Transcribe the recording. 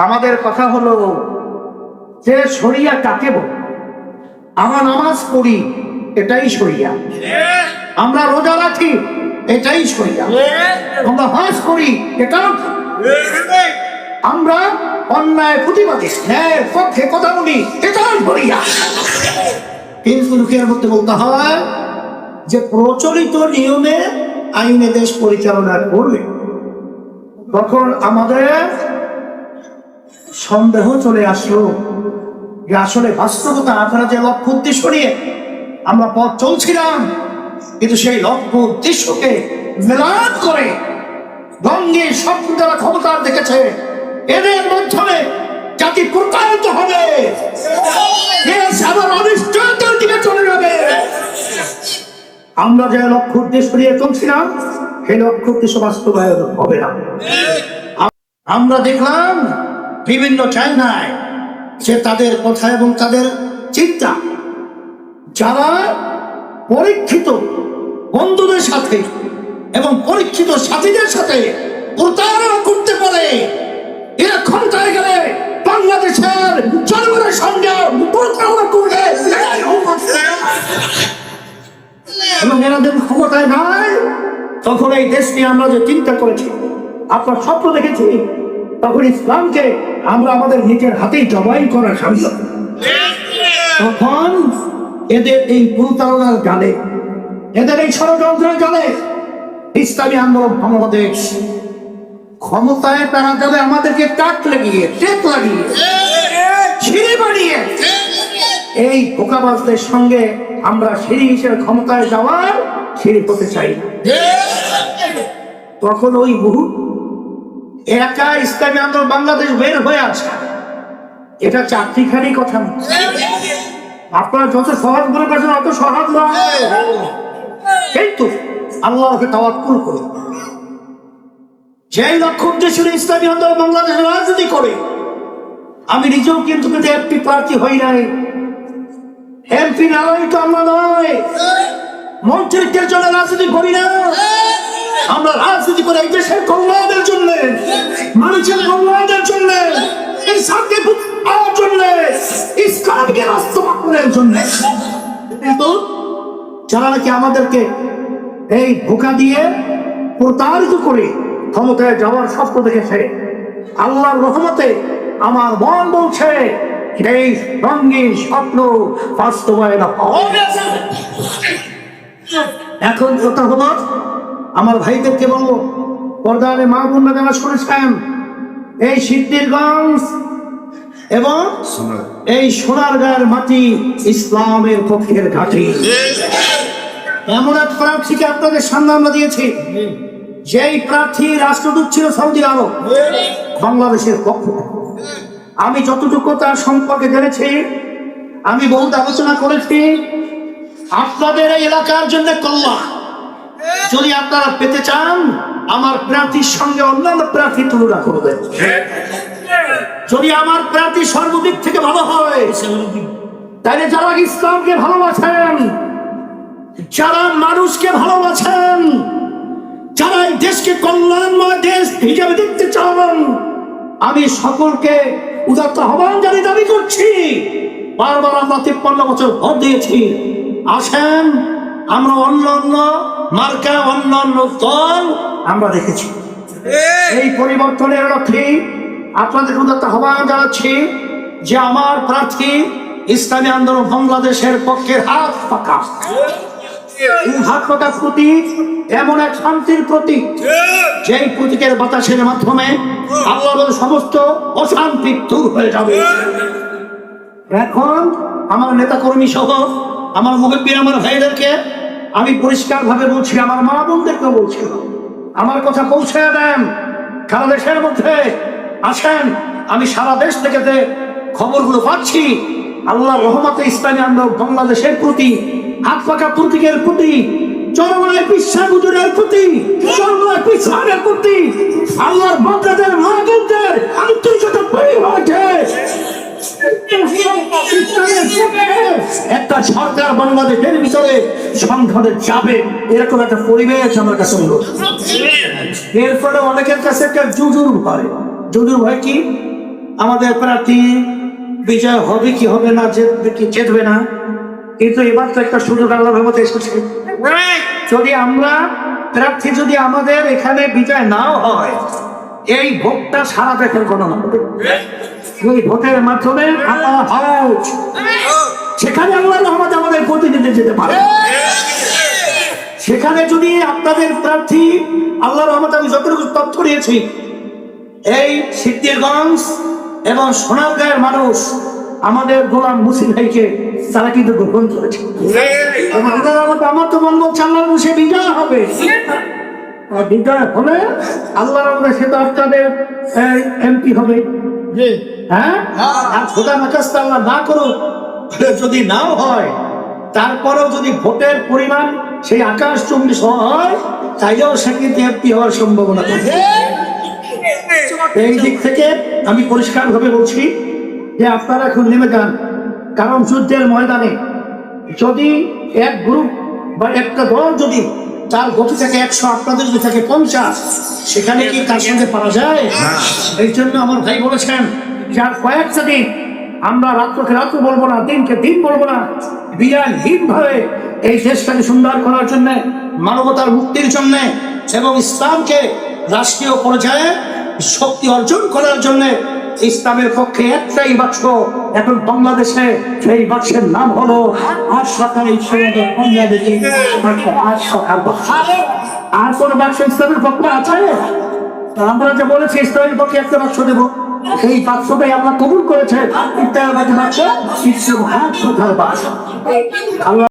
আমাদের কথা হলো যে শরিয়া কাকে বলে। আমরা নামাজ পড়ি, এটাই শরিয়া। আমরা রোজা রাখি, এটাই শরিয়া। আমরা হজ করি, এটাও। আমরা অন্যায় প্রতিবাদী, ন্যায়ের পক্ষে কথা বলি, এটাও শরিয়া। কিন্তু লোকের মধ্যে বলতে হয় যে প্রচলিত নিয়মে আইনে দেশ পরিচালনা করবে, তখন আমাদের সন্দেহ চলে আসলো যে আসলে বাস্তবতা আপনারা যে লক্ষ্য উদ্দেশ্য নিয়ে আমরা পথ চলছিলাম, কিন্তু সেই লক্ষ্য উদ্দেশ্যকে মেলাদ করে রঙে স্বপ্ন যারা ক্ষমতার দেখেছে, এদের মাধ্যমে জাতি প্রতারিত হবে, দেশ আবার অনিশ্চয়তার দিকে চলে যাবে। আমরা যে লক্ষ্য উদ্দেশ্য নিয়ে চলছিলাম, সেই লক্ষ্য উদ্দেশ্য বাস্তবায়ন হবে না। আমরা দেখলাম বিভিন্ন চায়নায় যে তাদের কথা এবং তাদের চিন্তা যারা পরীক্ষিত বন্ধুদের সাথে এবং পরীক্ষিত সাথীদের সাথে প্রতারণা করতে পারে, এরা ক্ষমতায় গেলে বাংলাদেশের জনগণের সঙ্গে প্রতারণা করবে এবং এনাদের ক্ষমতায় নাই। তখন এই দেশ নিয়ে আমরা যে চিন্তা করেছি, আপনার স্বপ্ন দেখেছি, তখন ইসলামকে আমরা আমাদের নিজের হাতেই জবাই করার সামিল। তখন এদের এই প্রতারণার জালে, এদের এই ষড়যন্ত্রের জালে ইসলামী আন্দোলন বাংলাদেশ ক্ষমতায় তারা যাবে আমাদেরকে টাক লাগিয়ে, টেক লাগিয়ে, সিঁড়ি বানিয়ে এই ধোঁকাবাজদের সঙ্গে আমরা সিঁড়ি হিসেবে ক্ষমতায় যাওয়ার সিঁড়ি হতে চাই না। তখন ওই মুহূর্ত একা ইসলামী আন্দোলন বাংলাদেশ বের হয়ে আছে, এটা চাকরিখানি কথা না। আপনারা যত সহজ মনে করছেন অত সহজ নয়, কিন্তু আল্লাহকে তাওয়াক্কুল করে যেই লক্ষ্য উদ্দেশ্য ইসলামী আন্দোলন বাংলাদেশ রাজনীতি করে। আমি নিজেও কিন্তু এমপি প্রার্থী হই নাই, এমপি নালাই তো আমরা নয়, মন্ত্রিত্বের জন্য রাজনীতি করি না। আমরা রাজনীতি করে এই দেশের কল্যাণের জন্য, মানুষের কল্যাণের জন্য, ইসলামকে পাওয়ার জন্য, ইসলামকে বাস্তবায়নের জন্য। কিন্তু যারা নাকি আমাদেরকে এই ধোঁকা দিয়ে প্রতারিত করে ক্ষমতায় যাওয়ার স্বপ্ন দেখেছে, আল্লাহর রহমতে আমার মন বলছে এই রঙিন স্বপ্ন বাস্তবায়ন হবে। এখন কথা হলো, আমার ভাইদেরকে বলবো, পর্দারে মা বোনরা যারা শুনেছেন, এই সিদ্ধিরগঞ্জ এবং এই সোনারগাঁয়ের মাটি ইসলামের পক্ষের ঘাঁটি। এমন এক প্রার্থীকে আপনাদের সামনে আমরা দিয়েছি, যেই প্রার্থী রাষ্ট্রদূত ছিল সৌদি আরব, বাংলাদেশের পক্ষ। আমি যতটুকু তার সম্পর্কে জেনেছি, আমি বহুত আলোচনা করেছি। আপনাদের এই এলাকার জন্য কল্যাণ যদি আপনারা পেতে চান, আমার প্রার্থীর সঙ্গে অন্যান্য প্রার্থী তুলনা করবেন। যদি আমার প্রার্থী সর্বদিক থেকে ভালো হয়, তাহলে যারা ইসলামকে ভালোবাসেন, যারা মানুষকে ভালোবাসেন, যারা এই দেশকে কল্যাণময় দেশ হিসেবে দেখতে চান, আমি সকলকে উদাত্ত আহ্বান জানিয়ে দাবি করছি। বারবার আমরা 53 বছর ভোট দিয়েছি, আসেন আমরা অন্য অন্য মার্কা, অন্য অন্য দল আমরা দেখেছি। এই পরিবর্তনের লক্ষ্যে আপনাদের উদাত্ত আহ্বান জানাচ্ছি যে আমার প্রার্থী ইসলামী আন্দোলন বাংলাদেশের পক্ষের হাত পাকা। হাত পাকা প্রতীক এমন এক শান্তির প্রতীক, যেই প্রতীকের বাতাসের মাধ্যমে আল্লাহর সমস্ত অশান্তি দূর হয়ে যাবে। এখন আমার নেতা কর্মী সহ আমার মুরব্বী, আমার ভাইদেরকে আমি পরিষ্কার ভাবে বলছি, আমার মা বোনদেরকে বলছি, আমার কথা পৌঁছে দেন সারা দেশের মধ্যে। আসেন, আমি সারা দেশ থেকে যে খবরগুলো পাচ্ছি, আল্লাহর রহমতে ইসলামী আন্দোলন বাংলাদেশের প্রতি হাত পাকা প্রতীকের প্রতি, চরমায় বিশ্বাস হুজুরের প্রতি, চরমায় বিশ্বাসের প্রতি আল্লাহর বান্দাদের মা বোনদের আন্তরিকতা তৈরি হয়েছে। একটা সরকার বাংলাদেশের ভিতরে সংসদে যাবে, এরকম একটা পরিবেশ আমার কাছে হলো। এর ফলে অনেকের কাছে একটা জুজুর ভয়। জুজুর ভয় কি? আমাদের প্রার্থী বিজয় হবে কি হবে না, জিতবে কি জিতবে না, কিন্তু এবার তো একটা সুযোগ আল্লাহর রহমতে এসেছে। যদি আমরা প্রার্থী যদি আমাদের এখানে বিজয় নাও হয়, এই ভোটটা সারা দেশের গণনা হবে। এই ভোটের মাধ্যমে আল্লাহ হাউস, সেখানে আল্লাহর রহমতে আমাদের প্রতিনিধি যেতে পারে। সেখানে যদি আপনাদের প্রার্থী আল্লাহর রহমতে, আমি যতটুকু তথ্য দিয়েছি, এই সিদ্ধিরগঞ্জ এবং সোনারগাঁয়ের মানুষ আমাদের গোলাম মুসিদ ভাইকে তারা কিন্তু গ্রহণ করেছে। এবং আল্লাহর রহমতে আমার তো মন বলছে আল্লাহর সে বিজয় হবে। আর বিজয় হলে আল্লাহর রহমতে সে তো আপনাদের এমপি হবে। হ্যাঁ, আর খোদা নাকাস্তা আল্লাহ না করুক, যদি নাও হয়, তারপরেও যদি ভোটের পরিমাণ সেই আকাশচুম্বী হয়, তাইলেও সে কিন্তু এমপি হওয়ার সম্ভাবনা আছে। এই দিক থেকে আমি পরিষ্কার ভাবে বলছি যে আপনারা এখন নেমে যান, কারণ যুদ্ধের ময়দানে যদি এক গ্রুপ বা একটা দল যদি তার গতি থাকে 100, আপনাদের যদি থাকে 50, সেখানে কি তার সঙ্গে পারা যায়? এই জন্য আমার ভাই বলেছেন যে আর কয়েকটা দিন আমরা রাত্রকে রাত্র বলবো না, দিনকে দিন বলবো না, বিরামহীন ভাবে এই দেশটাকে সুন্দর করার জন্য, মানবতার মুক্তির জন্য এবং ইসলামকে রাষ্ট্রীয় পর্যায়ে শক্তি অর্জন করার জন্য ইসলামের পক্ষে একটাই বাক্স এখন বাংলাদেশে, সেই বাক্সের নাম হলো আর কোন বাক্স ইসলামের পক্ষে আছে? আমরা যে বলেছি ইসলামের পক্ষে একটা বাক্স দেবো, এই বাক্সটাই আমরা কবুল করেছে। বাক্স আল্লাহ